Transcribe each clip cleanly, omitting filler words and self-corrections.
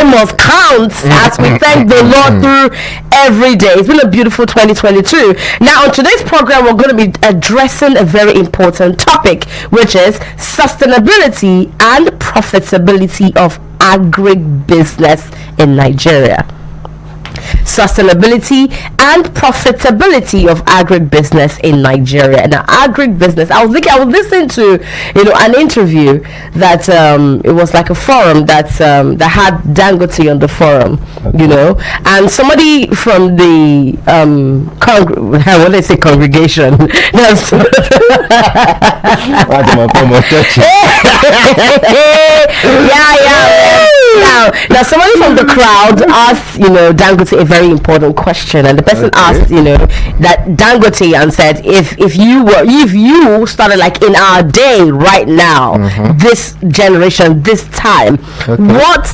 must count as we thank the Lord through every day. It's been a beautiful 2022. Now, on today's program, we're going to be addressing a very important topic, which is sustainability and profitability of agribusiness in Nigeria. Sustainability and profitability of agribusiness in Nigeria. Now, agribusiness, I was listening to an interview that it was like a forum that had Dangote on the forum, and somebody from the what they say congregation. Now somebody from the crowd asked Dangote a very important question, and the person asked that Dangote and said, if you started like in our day right now, this generation, this time, what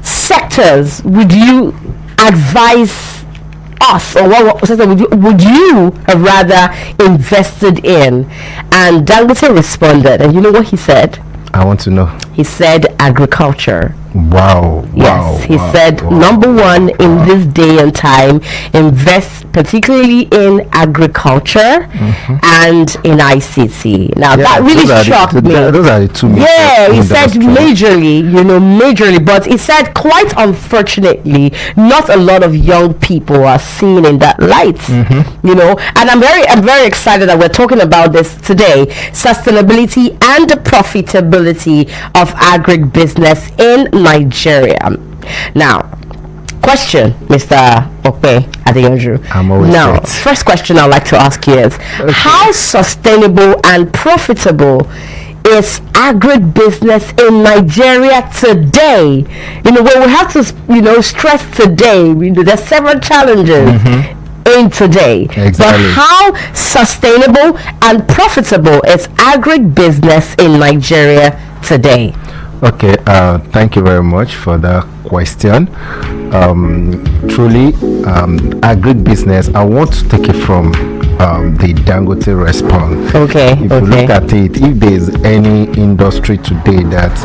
sectors would you advise us, or what sector would you have rather invested in? And Dangote responded, and you know what he said? I want to know. He said agriculture. Wow. Yes, he said number one in this day and time, invest particularly in agriculture and in ICT. Now that really shocked me. Those are the two. Yeah, he said majorly, but he said quite unfortunately, not a lot of young people are seen in that light. And I'm very excited that we're talking about this today: sustainability and the profitability of agribusiness in Nigeria. Now, question, Mr. Okpe Adeyanju. I'm always now, right. First question I'd like to ask you is, how sustainable and profitable is agribusiness in Nigeria today? When we have to, stress today, there's several challenges in today. Exactly. But how sustainable and profitable is agribusiness in Nigeria today? Okay, thank you very much for that question. Truly, agribusiness, I want to take it from the Dangote response. Okay. If you look at it, if there's any industry today that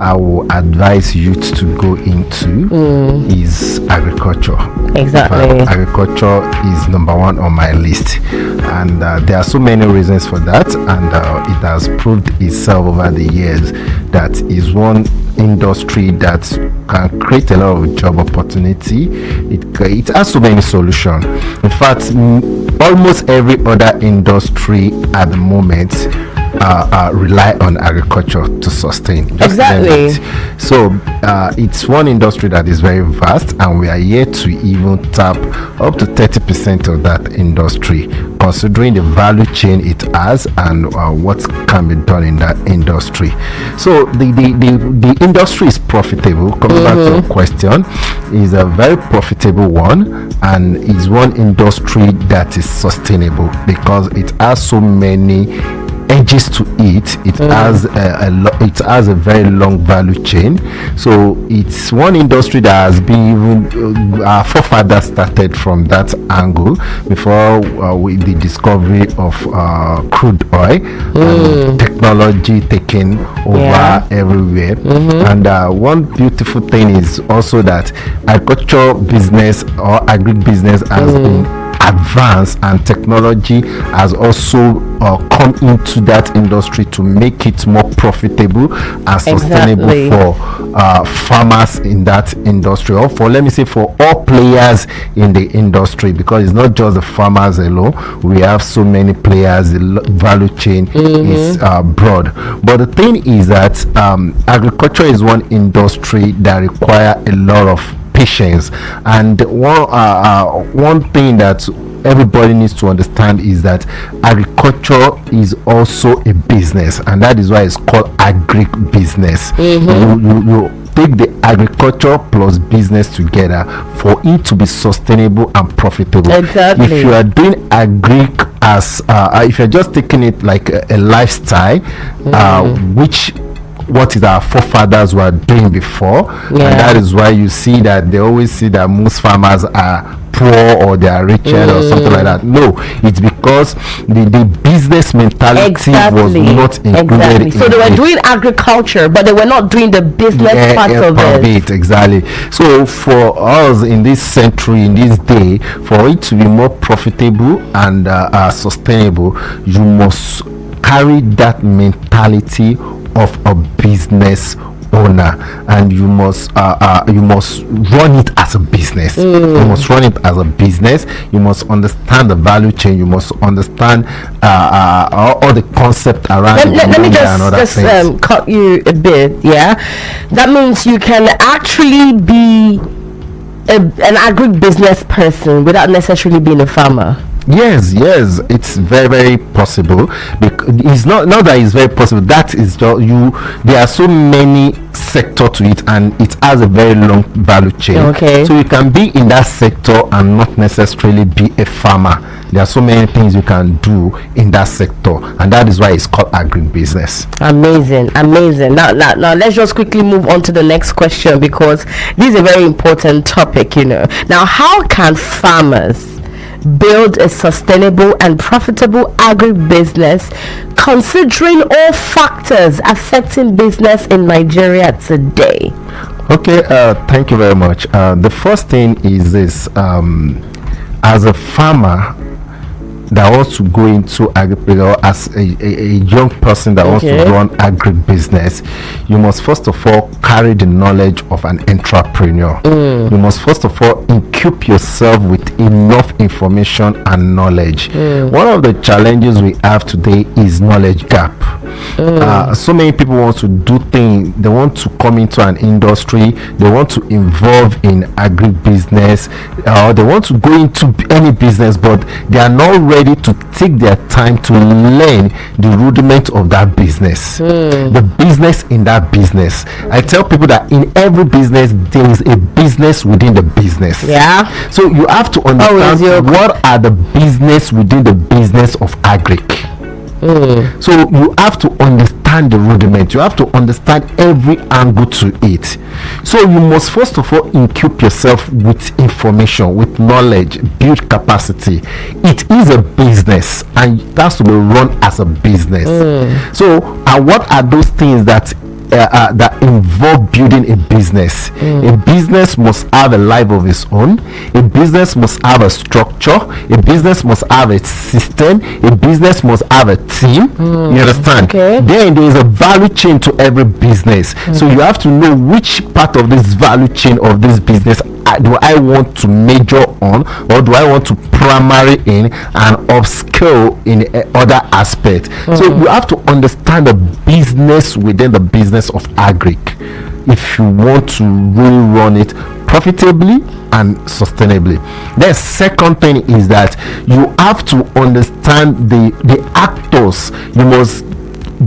I will advise youth to go into is agriculture. Exactly. Agriculture is number one on my list, and there are so many reasons for that, and it has proved itself over the years that is one industry that can create a lot of job opportunity. It has so many solutions. In fact, almost every other industry at the moment rely on agriculture to sustain. Exactly. So it's one industry that is very vast, and we are yet to even tap up to 30% of that industry, considering the value chain it has and what can be done in that industry. So the industry is profitable. Coming back to your question, is a very profitable one, and is one industry that is sustainable because it has so many edges to it. It has a very long value chain. So it's one industry that has been even our forefathers started from that angle before with the discovery of crude oil and technology taking over everywhere. And one beautiful thing is also that agriculture business or agribusiness has been advanced, and technology has also come into that industry to make it more profitable and sustainable for farmers in that industry, or for, let me say, for all players in the industry, because it's not just the farmers alone. We have so many players. The value chain is broad. But the thing is that agriculture is one industry that require a lot of patience, and one thing that everybody needs to understand is that agriculture is also a business, and that is why it's called agribusiness. You take the agriculture plus business together for it to be sustainable and profitable. Exactly. If you are doing agric as if you're just taking it like a lifestyle, which what is our forefathers were doing before, and that is why you see that they always see that most farmers are poor or they are richer or something like that. No, it's because the business mentality was not included. So they were doing agriculture, but they were not doing the business part of it. Exactly. So for us in this century, in this day, for it to be more profitable and sustainable, you must carry that mentality of a business owner, and you must run it as a business. You must run it as a business. You must understand the value chain. You must understand all the concept around let me just cut you a bit. Yeah, that means you can actually be an agribusiness person without necessarily being a farmer. Yes, it's very, very possible. Because it's not that it's very possible. That is just you. There are so many sector to it, and it has a very long value chain. Okay. So you can be in that sector and not necessarily be a farmer. There are so many things you can do in that sector, and that is why it's called agribusiness. Amazing. Now let's just quickly move on to the next question, because this is a very important topic. Now, how can farmers build a sustainable and profitable agribusiness, considering all factors affecting business in Nigeria today? Okay, thank you very much. The first thing is this: as a farmer that wants to go into agriculture, as a young person that wants to run agribusiness, you must first of all carry the knowledge of an entrepreneur. You must first of all equip yourself with enough information and knowledge. One of the challenges we have today is knowledge gap. So many people want to do things. They want to come into an industry. They want to involve in agribusiness, or they want to go into any business, but they are not ready to take their time to learn the rudiment of that business, the business in that business. I tell people that in every business there is a business within the business. Yeah. So you have to understand what are the business within the business of agric. So you have to understand the rudiment. You have to understand every angle to it. So you must first of all equip yourself with information, with knowledge, build capacity. It is a business, and it has to be run as a business. So what are those things that involve building a business? A business must have a life of its own. A business must have a structure. A business must have a system. A business must have a team. You understand? Then there is a value chain to every business. So you have to know which part of this value chain of this business do I want to major on, or do I want to primary in and upscale in other aspect. So you have to understand the business within the business of agric if you want to really run it profitably and sustainably. The second thing is that you have to understand the actors. You must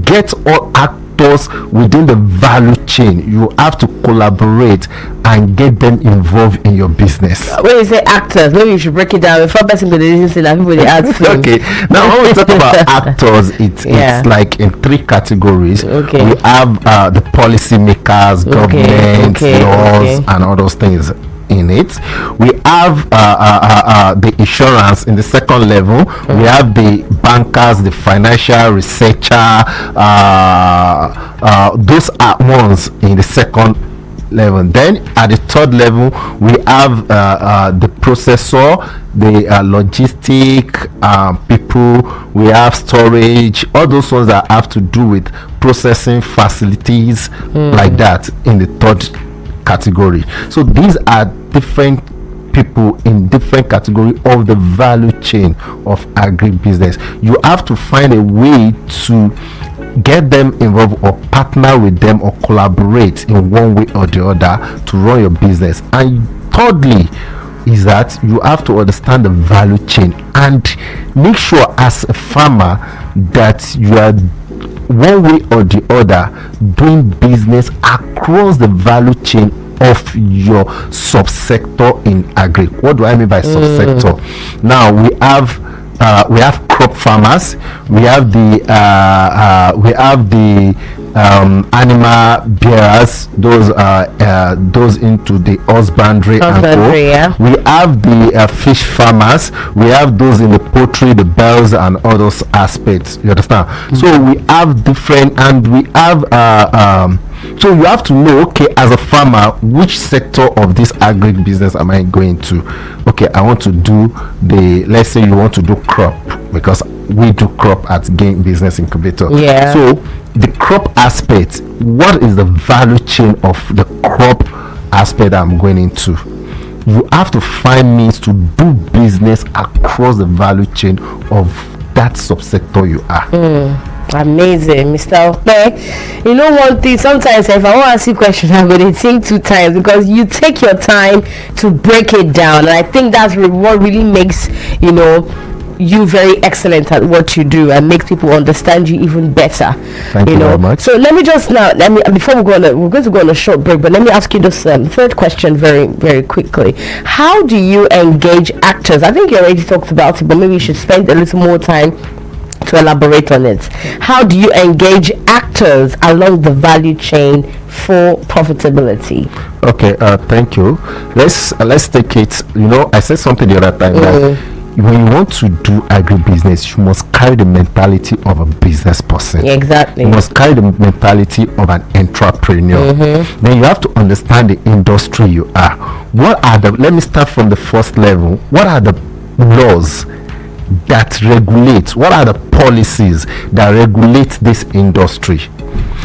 get all actors within the value chain. You have to collaborate and get them involved in your business. When you say actors, maybe you should break it down. Before person that people they add film. Okay, now when we talk about actors, it's like in three categories. We have the policy makers, government, laws, and all those things in it. We have the insurance in the second level. We have the bankers, the financial researcher. Those are ones in the second level. Then at the third level we have the processor, the logistic people. We have storage, all those ones that have to do with processing facilities, like that, in the third category. So these are different people in different category of the value chain of agribusiness. You have to find a way to get them involved, or partner with them, or collaborate in one way or the other to run your business. And thirdly is that you have to understand the value chain and make sure as a farmer that you are one way or the other doing business across the value chain of your subsector in agri. What do I mean by subsector? Now we have crop farmers, we have the animal bearers, those into the husbandry and co. Yeah. We have the fish farmers. We have those in the poultry, the bells, and all those aspects. You understand? So we have different, and we have so you have to know, okay, as a farmer, which sector of this agri business am I going to? Okay, I want to do let's say you want to do crop, because we do crop at Game Business Incubator. Yeah. So the crop aspect, what is the value chain of the crop aspect I'm going into? You have to find means to do business across the value chain of that subsector you are. Amazing, Mr. Okpe. You know one thing, sometimes if I want to ask you a question, I'm going to think 2 times, because you take your time to break it down, and I think that's what really makes you very excellent at what you do, and makes people understand you even better. Thank you very much. So let me just before we're going to go on a short break, but let me ask you this third question very, very quickly. How do you engage actors? I think you already talked about it, but maybe you should spend a little more time to elaborate on it. How do you engage actors along the value chain for profitability? Okay, thank you. Let's take it. I said something the other time that when you want to do agribusiness, you must carry the mentality of a business person. Exactly. You must carry the mentality of an entrepreneur. Then you have to understand the industry you are. Let me start from the first level. What are the laws that regulate? What are the policies that regulate this industry?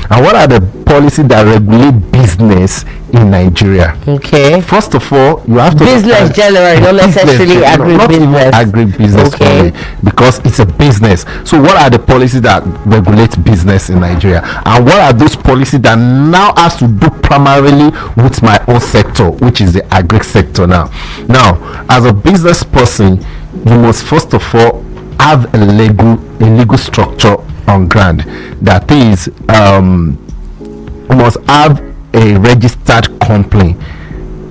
And what are the policies that regulate business in Nigeria? Okay. First of all, you have to business generally, not necessarily agribusiness. Agribusiness only, because it's a business. So what are the policies that regulate business in Nigeria? And what are those policies that now has to do primarily with my own sector, which is the agri sector now? Now, as a business person, you must first of all have a legal structure on ground. That is, you must have a registered company,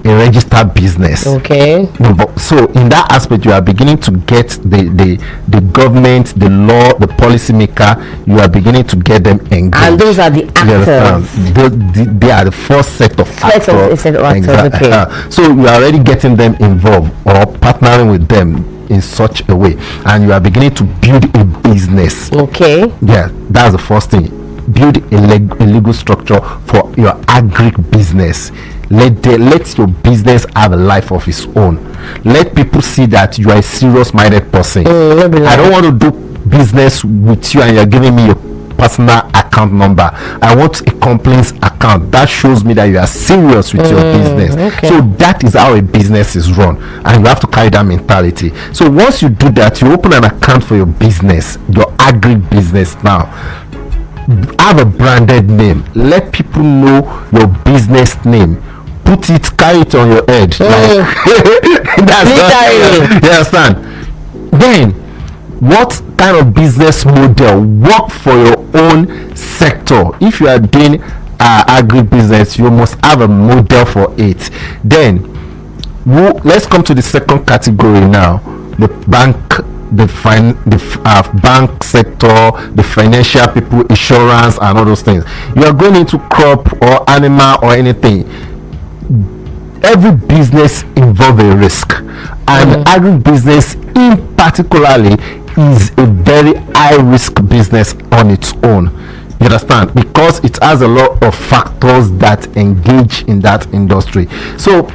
a registered business. Okay. So in that aspect, you are beginning to get the government, the law, the policy maker. You are beginning to get them engaged. And those are the actors. They are the first set of actors. Exactly. Okay. So you are already getting them involved or partnering with them in such a way, and you are beginning to build a business. Okay. Yeah, that's the first thing. Build a legal structure for your agri business. Let your business have a life of its own. Let people see that you are a serious minded person. I don't want to do business with you and you're giving me your personal account number. I want a company's account. That shows me that you are serious with your business. Okay. So that is how a business is run, and you have to carry that mentality. So once you do that, you open an account for your business, your agri business. Now have a branded name. Let people know your business name. Carry it on your head. You understand? Then what kind of business model work for your own sector? If you are doing agribusiness, you must have a model for it. Then let's come to the second category now. The bank, bank sector, the financial people, insurance, and all those things. You are going into crop or animal or anything. Every business involves a risk, and agribusiness in particularly is a very high risk business on its own. You understand? Because it has a lot of factors that engage in that industry. So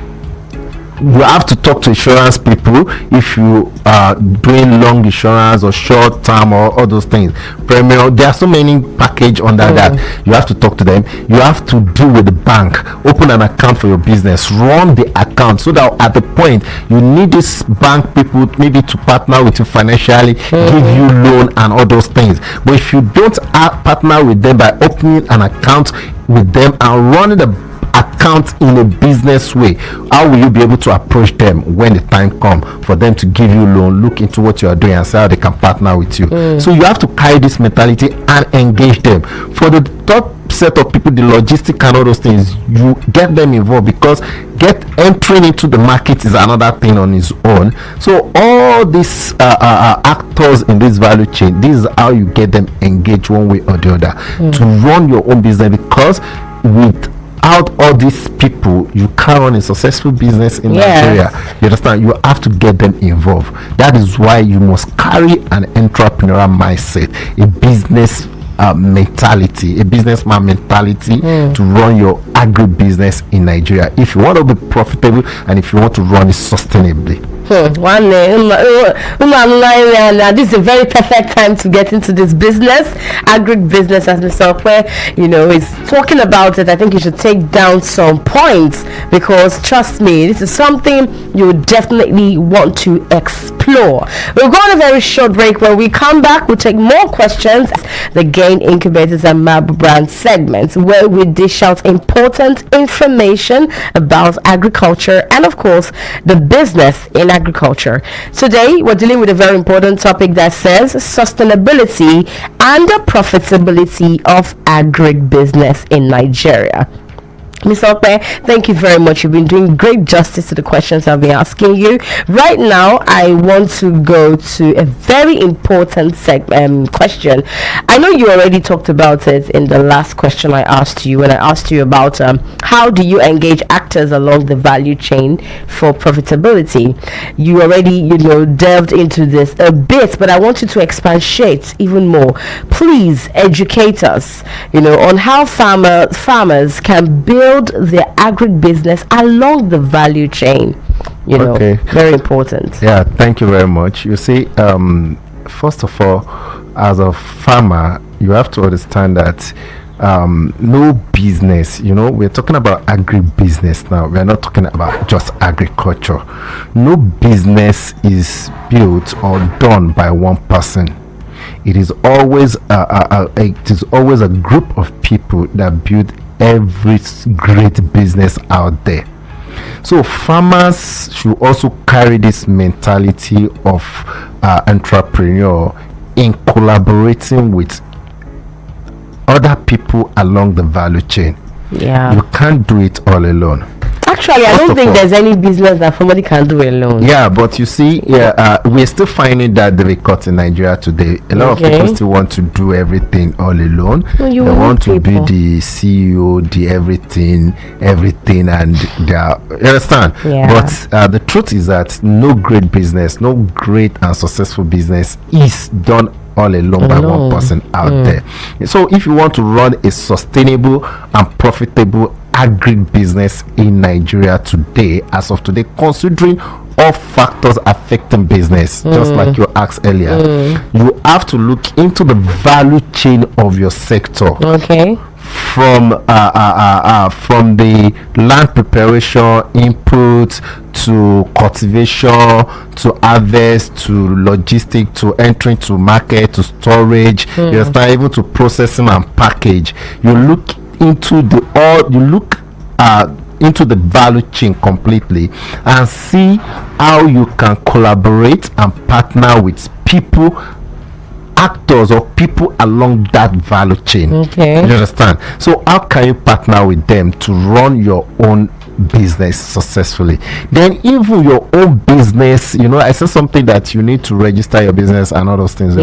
you have to talk to insurance people if you are doing long insurance or short term or all those things. Premium, there are so many package under that. You have to talk to them. You have to deal with the bank, open an account for your business, run the account, so that at the point you need this bank people maybe to partner with you financially, give you loan and all those things. But if you don't partner with them by opening an account with them and running the account in a business way, how will you be able to approach them when the time comes for them to give you loan, look into what you are doing and see how they can partner with you? So you have to carry this mentality and engage them. For the third set of people, the logistic and all those things, you get them involved, because entering into the market is another thing on its own. So all these actors in this value chain, this is how you get them engaged one way or the other to run your own business, because without all these people, you can't run a successful business in Nigeria. You understand? You have to get them involved. That is why you must carry an entrepreneurial mindset, a business mentality, a businessman mentality to run your agribusiness in Nigeria, if you want to be profitable and if you want to run it sustainably. This is a very perfect time to get into this business, agribusiness, as Mr. Okwe, is talking about it. I think you should take down some points, because trust me, this is something you would definitely want to explore. We'll go on a very short break. When we come back, we'll take more questions. The Gain Incubators and Marble Brand segments, where we dish out important information about agriculture and, of course, the business in agriculture. Today, we're dealing with a very important topic that says sustainability and the profitability of agribusiness in Nigeria. Ms. Okwe, thank you very much. You've been doing great justice to the questions I've been asking you. Right now, I want to go to a very important question. I know you already talked about it in the last question I asked you, when I asked you about how do you engage actors along the value chain for profitability. You already, delved into this a bit, but I want you to expatiate even more. Please educate us, on how farmers can build their agribusiness along the value chain. Okay. Very important. Yeah, thank you very much. You see, first of all, as a farmer, you have to understand that no business, we're talking about agribusiness now. We're not talking about just agriculture. No business is built or done by one person. It is always a group of people that build every great business out there. So farmers should also carry this mentality of entrepreneur in collaborating with other people along the value chain. You can't do it all alone. Actually, I don't think there's any business that somebody can do alone. Yeah, but you see, we're still finding that difficult in Nigeria today. A lot of people still want to do everything all alone. They want to be the CEO, the everything, and you understand? But the truth is that no great business, no great and successful business is done all alone by one person out there. So if you want to run a sustainable and profitable agribusiness in Nigeria today, as of today, considering all factors affecting business, just like you asked earlier, you have to look into the value chain of your sector. From the land preparation, input, to cultivation, to harvest, to logistics, to entering to market, to storage, you start even to processing and package. You look into into the value chain completely and see how you can collaborate and partner with people, actors or people along that value chain. You understand? So how can you partner with them to run your own business successfully? Then even your own business, I said something that you need to register your business and all those things.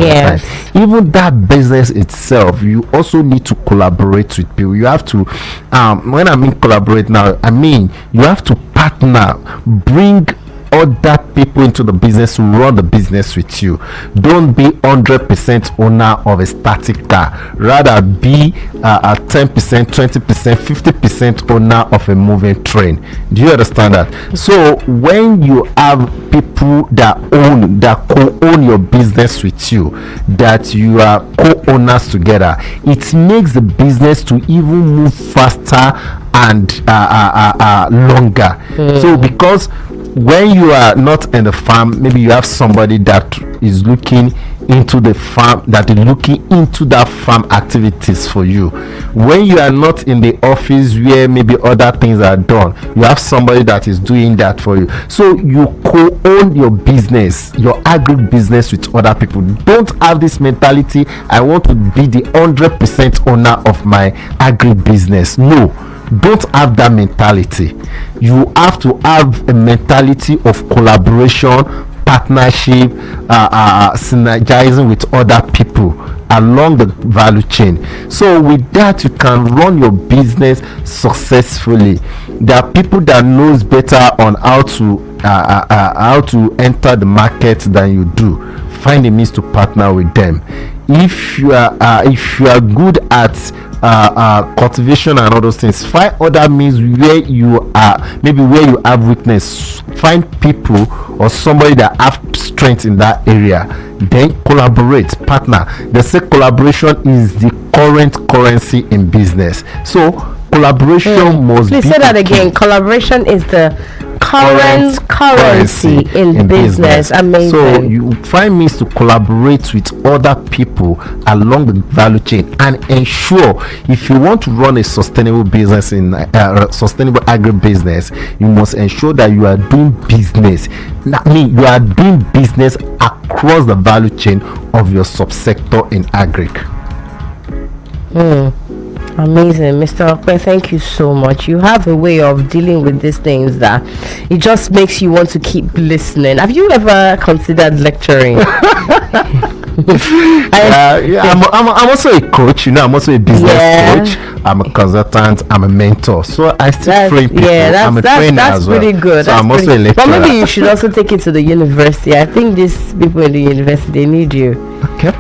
Even that business itself, you also need to collaborate with people. You have to when I mean collaborate now, I mean you have to partner, bring other people into the business to run the business with you. Don't be 100% owner of a static car, rather be a 10%, 20%, 50% owner of a moving train. Do you understand that? So when you have people that co-own your business with you, that you are co-owners together, it makes the business to even move faster and longer. So because when you are not in the farm, maybe you have somebody that is looking into the farm, that is looking into that farm activities for you. When you are not in the office where maybe other things are done, you have somebody that is doing that for you. So you co-own your business, your agri-business with other people. Don't have this mentality, I want to be the 100% owner of my agri-business. No, don't have that mentality. You have to have a mentality of collaboration, partnership, synergizing with other people along the value chain. So with that, you can run your business successfully. There are people that knows better on how to enter the market than you do. Find a means to partner with them. If you are good at cultivation and all those things, find other means where you are, maybe where you have weakness. Find people or somebody that have strength in that area, then collaborate, partner. They say collaboration is the current currency in business. So collaboration must Please be say that again. Collaboration is the current currency in business. Amazing. So you find means to collaborate with other people along the value chain and ensure, if you want to run a sustainable business in sustainable agribusiness, you must ensure that you are doing business. That means you are doing business across the value chain of your subsector in agri. Amazing, Mr. Okpe, thank you so much. You have a way of dealing with these things that it just makes you want to keep listening. Have you ever considered lecturing? I'm also a coach. I'm also a business coach. I'm a consultant. I'm a mentor. So I still train people. I'm a trainer as well. That's pretty good. So I'm also a lecturer. But maybe you should also take it to the university. I think these people in the university, they need you. Okay.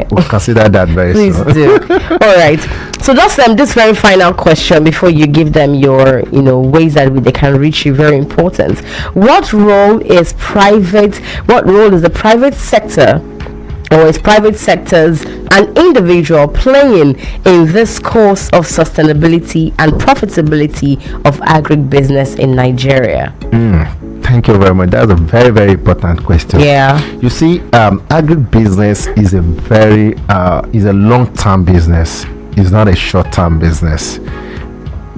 We'll consider that very Please soon. do. All right. So just this very final question before you give them your ways that they can reach you, very important. What role is the private sector, or is private sectors and individual playing in this course of sustainability and profitability of agribusiness in Nigeria? Thank you very much. That's a very, very important question. Yeah. You see, agribusiness is a long-term business. It's not a short-term business.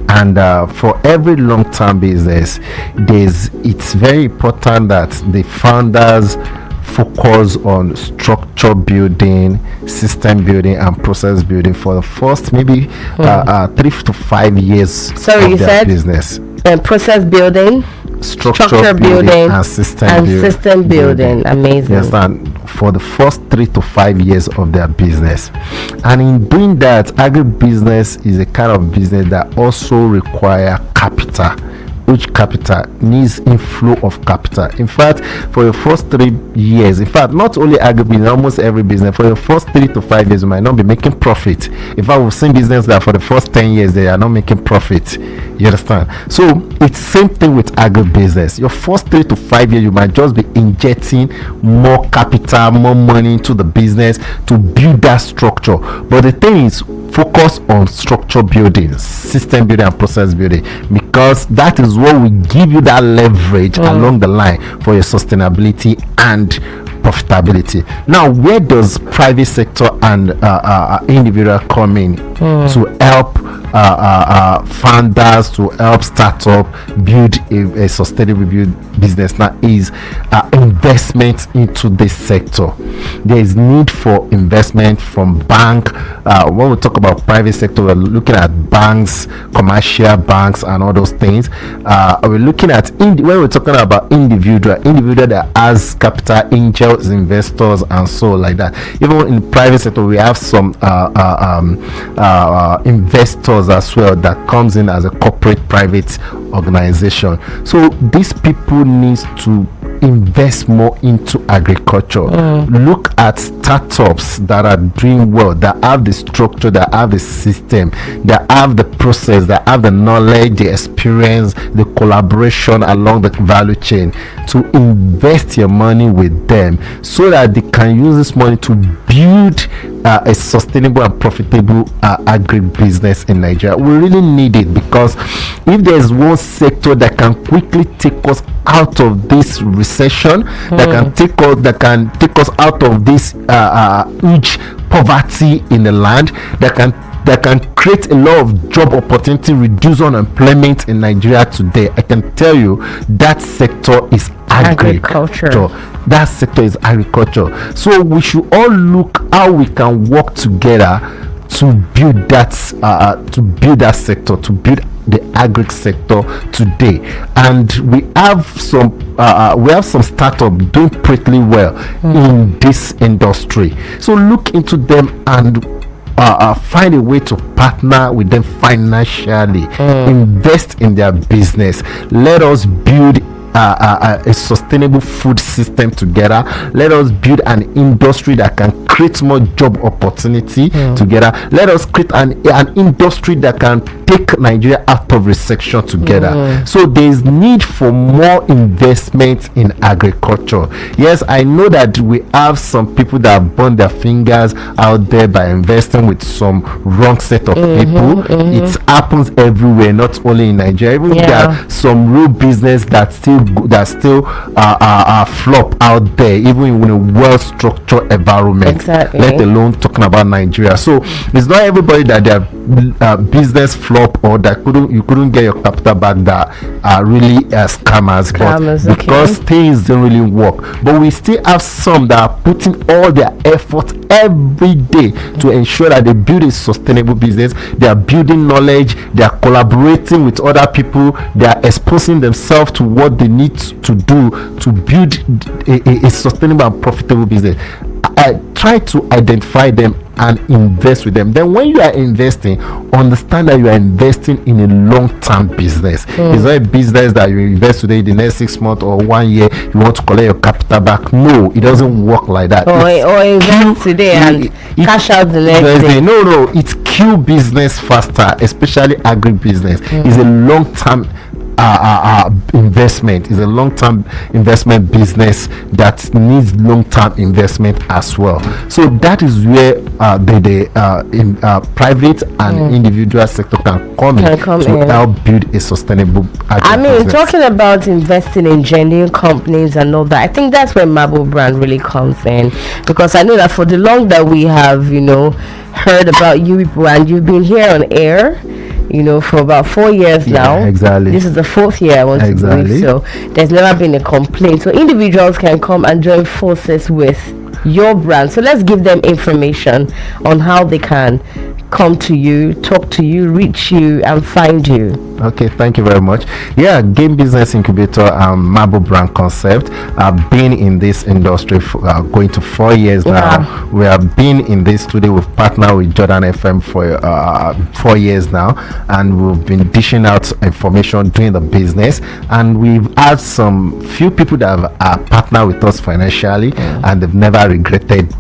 And for every long-term business, it's very important that the founders focus on structure building, system building, and process building for the first maybe 3 to 5 years of their business. Process building, structure building and system building. Amazing. Yes, and for the first 3 to 5 years of their business. And in doing that, agribusiness is a kind of business that also require capital, which capital needs inflow of capital. In fact, for your first 3 years, in fact, not only agribusiness, almost every business, for your first 3 to 5 years, you might not be making profit. In fact, we've seen business that for the first 10 years, they are not making profit. You understand? So it's same thing with agribusiness. Your first 3 to 5 years, you might just be injecting more capital, more money into the business to build that structure. But the thing is, focus on structure building, system building, and process building, because that is what will give you that leverage along the line for your sustainability and profitability. Now, where does private sector and individual come in to help founders, to help startup build a sustainable business? Now is investment into this sector. There is need for investment from bank. When we talk about private sector, we're looking at banks, commercial banks, and all those things. We're looking at when we're talking about individual that has capital, angels, investors, and so like that. Even in private sector, we have some investors as well that comes in as a corporate private organization. So these people need to invest more into agriculture. Look at startups that are doing well, that have the structure, that have the system, that have the process, that have the knowledge, the experience, the collaboration along the value chain, to invest your money with them so that they can use this money to build a sustainable and profitable agri-business in Nigeria. We really need it, because if there's one sector that can quickly take us out of this recession, that can take us out of this huge poverty in the land, that can create a lot of job opportunity, reduce unemployment in Nigeria today, I can tell you that sector is agriculture. That sector is agriculture. So we should all look how we can work together to build that sector, to build the agri sector today. And we have some startup doing pretty well in this industry. So look into them and find a way to partner with them financially, invest in their business. Let us build a sustainable food system together. Let us build an industry that can create more job opportunity together. Let us create an industry that can take Nigeria out of recession together. So there is need for more investment in agriculture. Yes, I know that we have some people that have burned their fingers out there by investing with some wrong set of people. It happens everywhere, not only in Nigeria. Even there are some real business that still flop out there, even in a well-structured environment. Exactly. Let alone talking about Nigeria. So it's not everybody that their business flop or that you couldn't get your capital back that are really scammers, but because things don't really work. But we still have some that are putting all their effort every day to ensure that they build a sustainable business. They are building knowledge, they are collaborating with other people, they are exposing themselves to what they need to do to build a sustainable and profitable business. I try to identify them and invest with them. Then when you are investing, understand that you are investing in a long-term business. It's not a business that you invest today, the next 6 months or 1 year you want to collect your capital back. No, it doesn't work like that. Or invest today and cash out the next day. No, it's kill business faster, especially agribusiness. It's a long-term investment. Is a long-term investment business that needs long-term investment as well. So that is where the private and individual sector can come in to help build a sustainable business. Talking about investing in genuine companies and all that, I think that's where Marble Brand really comes in, because I know that for the long that we have heard about you people, and you've been here on air for about 4 years now. Exactly. This is the 4th year, I want to believe. So there's never been a complaint. So individuals can come and join forces with your brand. So let's give them information on how they can come to you, talk to you, reach you, and find you. Okay, thank you very much. Game Business Incubator and Marble Brand Concept have been in this industry for going to 4 years now. We have been in this studio. We've partnered with Jordan FM for 4 years now, and we've been dishing out information during the business, and we've had some few people that have partnered with us financially, and they've never regretted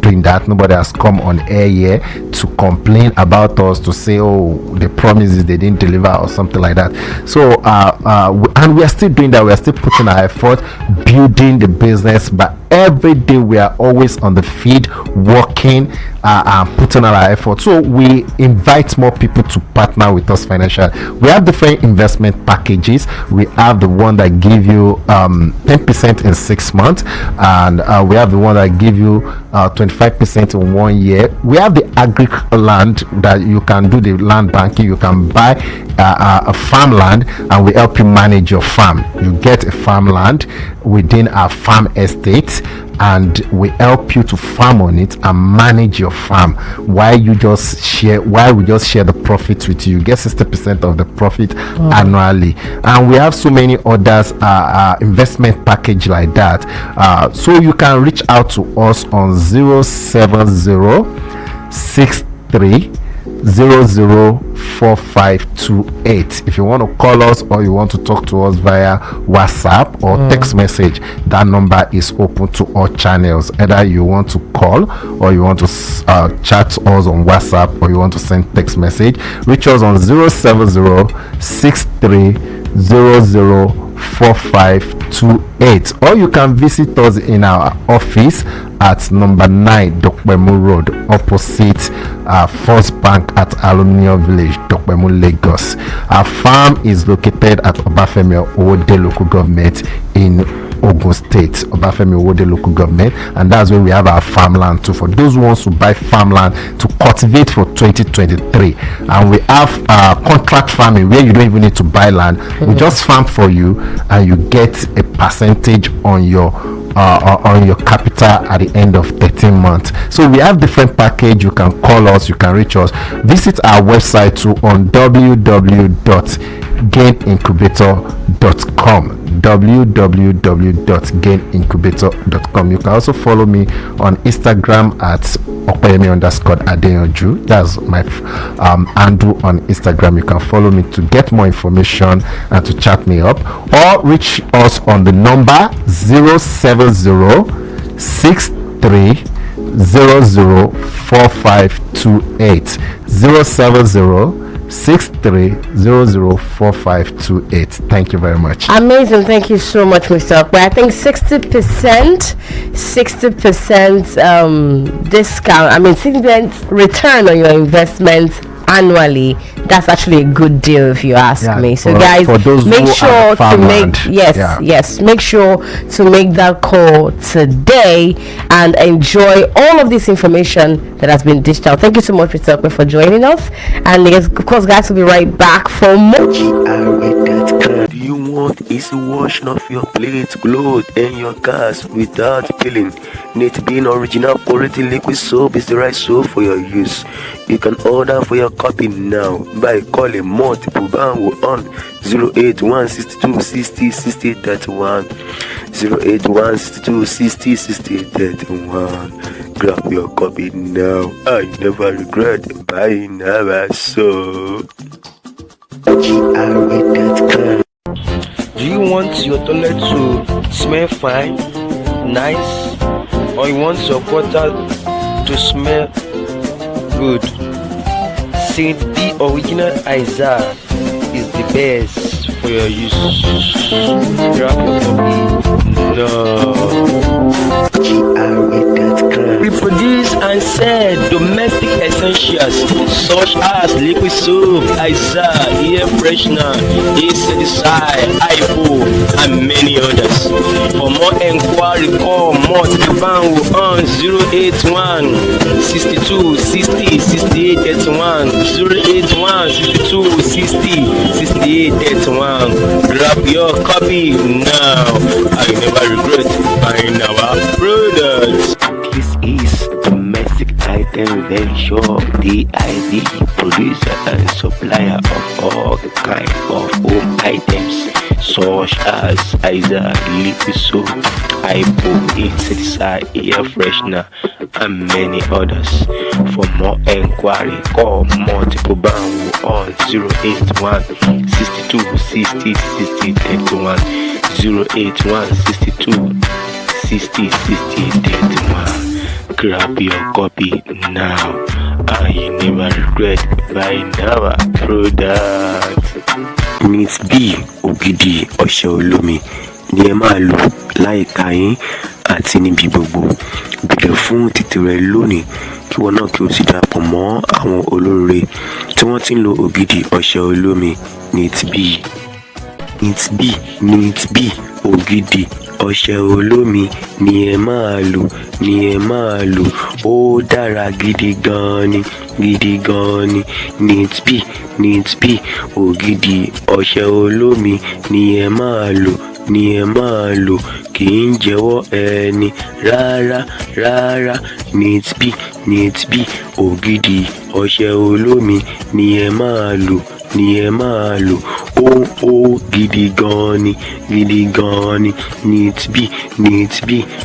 doing that. Nobody has come on air here to complain about us, to say, oh, the promises they didn't deliver or something like that. So and we are still doing that. We are still putting our effort building the business, but every day we are always on the feed working and putting our effort. So we invite more people to partner with us financially. We have different investment packages. We have the one that give you 10% in 6 months, and we have the one that give you 25% in 1 year. We have the agri land that you can do the land banking. You can buy a farmland, and we help you manage your farm. You get a farmland within our farm estate, and we help you to farm on it and manage your farm while we just share the profit with you. You get 60% of the profit annually, and we have so many others investment package like that. So you can reach out to us on 07063 004528. If you want to call us or you want to talk to us via WhatsApp or text message, that number is open to all channels. Either you want to call or you want to chat to us on WhatsApp or you want to send text message, reach us on 07063004528, or you can visit us in our office at number 9 Dokpemu Road, opposite First Bank at Aluminium Village, Dokpemu, Lagos. Our farm is located at Obafemi Owode Local Government in Ogun State, Obafemi Owode Local Government, and that's where we have our farmland too, for those who want to buy farmland to cultivate for 2023. And we have contract farming where you don't even need to buy land. We just farm for you and you get a percentage on your capital at the end of 13 months. So we have different package. You can call us, you can reach us, visit our website too on www.gainincubator.com, www.gainincubator.com. You can also follow me on Instagram at Opeyemi_Adeyanju. That's my handle on Instagram. You can follow me to get more information and to chat me up, or reach us on the number 07063004528, 07063004528. Thank you very much. Amazing. Thank you so much, Mr. Okwe. I think 60% discount, 60% return on your investments annually. That's actually a good deal if you ask me. So guys, make sure to make sure to make that call today and enjoy all of this information that has been dished out. Thank you so much, Mr. Okwe, for joining us, and yes, of course, guys, will be right back for more. Do you want easy washing of your plates, clothes, and your cars without peeling? Need being original quality liquid soap is the right soap for your use. You can order for your copy now by calling multiple Banwo on 081 62 60 60 31, 081 62 60 60 31. Grab your copy now. I never regret buying our soap. Do you want your toilet to smell fine, nice, or you want your water to smell good? Saint B Original Isaiah is the best for your use. Grab your copy We produce and sell domestic essentials such as liquid soap, Isaiah, air freshener, insecticide, iPhone, and many others. For more enquiry, call multiple Banwo on 081 62 60 68 31, 081 62 60 68 31. Grab your copy now. I never regret buying our products. This is Domestic Item Venture, DIV, producer and supplier of all kind of home items such as Isaiah, liquid soap, iPhone, insecticide, air freshener, and many others. For more enquiry, call multiple Banwo on 081 62 60 60 31, 081 62 60 60 31. Grab your copy now and you never regret buying our product. Miss B Ògidì ọṣẹ olómi ni ẹ máa lò láìka yín àti níbi gbogbo. Bẹ̀rẹ̀ fún títì rẹ lónìí kí wọn náà kí o sì darapọ̀ mọ́ àwọn olóore tí wọ́n ti ń lo Ògidì ọṣẹ olómi. Miss B Ògidì ọṣẹ olómi ni ẹ máa lò, ó dára gidi gan ni. Neat B Ògidì ọṣẹ olómi ni ẹ máa lò, kì í jẹ́wọ́ ẹni rárá. Neat B Ògidì ọṣẹ olómi ni ẹ máa lò, ó gidi gan ni. Neat B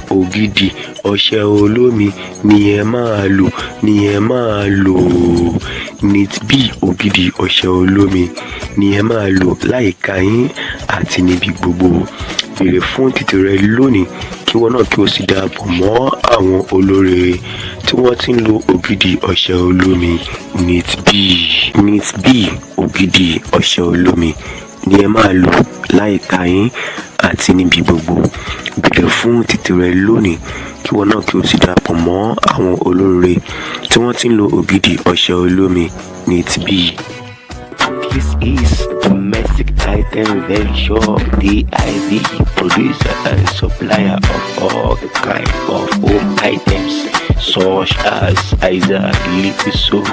Ògidì ọṣẹ olómi ni ẹ máa lò, Neat B ògidì ọṣẹ olómi ni ẹ máa lò láyìíká yín àti níbi gbogbo. Béèrè fún títì rẹ lónìí kí wọ́n náà kí o sì darapọ̀ mọ́ àwọn olóríire tí wọ́n ti ń lo ògidì ọṣẹ olómi Neat B ògidì ọṣẹ olómi ni ẹ máa lò láyìíká yín àti níbi gbogbo. Béèrè fún títì rẹ lónìí kí wọ́n náà kí o sì darapọ̀ mọ́ àwọn olóríire tí wọ́n ti ń lo ògidì ọṣẹ olómi Neat B. This is Domestic Item Venture DIV, producer and supplier of all kinds of home items such as Aiza, liquid soap,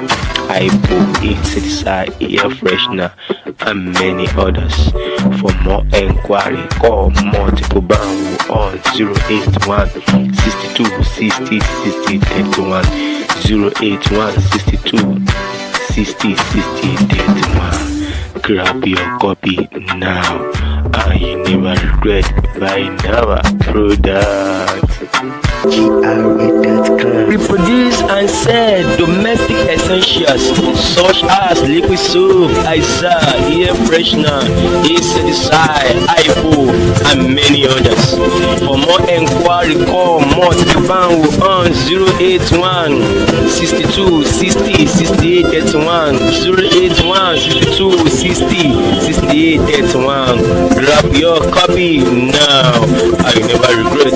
hypo, insecticide, air freshener, and many others. For more enquiry, call Multiple Banwo on 081 62 60 60 31, 081 62 60 60 31. Grab your copy now and you never regret buying our product. Reproduce and sell domestic essentials such as liquid soap, Aiza, air freshener, insecticide, hypo, and many others. For more enquiry, call Multiple Banwo on 081 62 60 68 31, 081 62 60 68 31. Grab your copy now and you never regret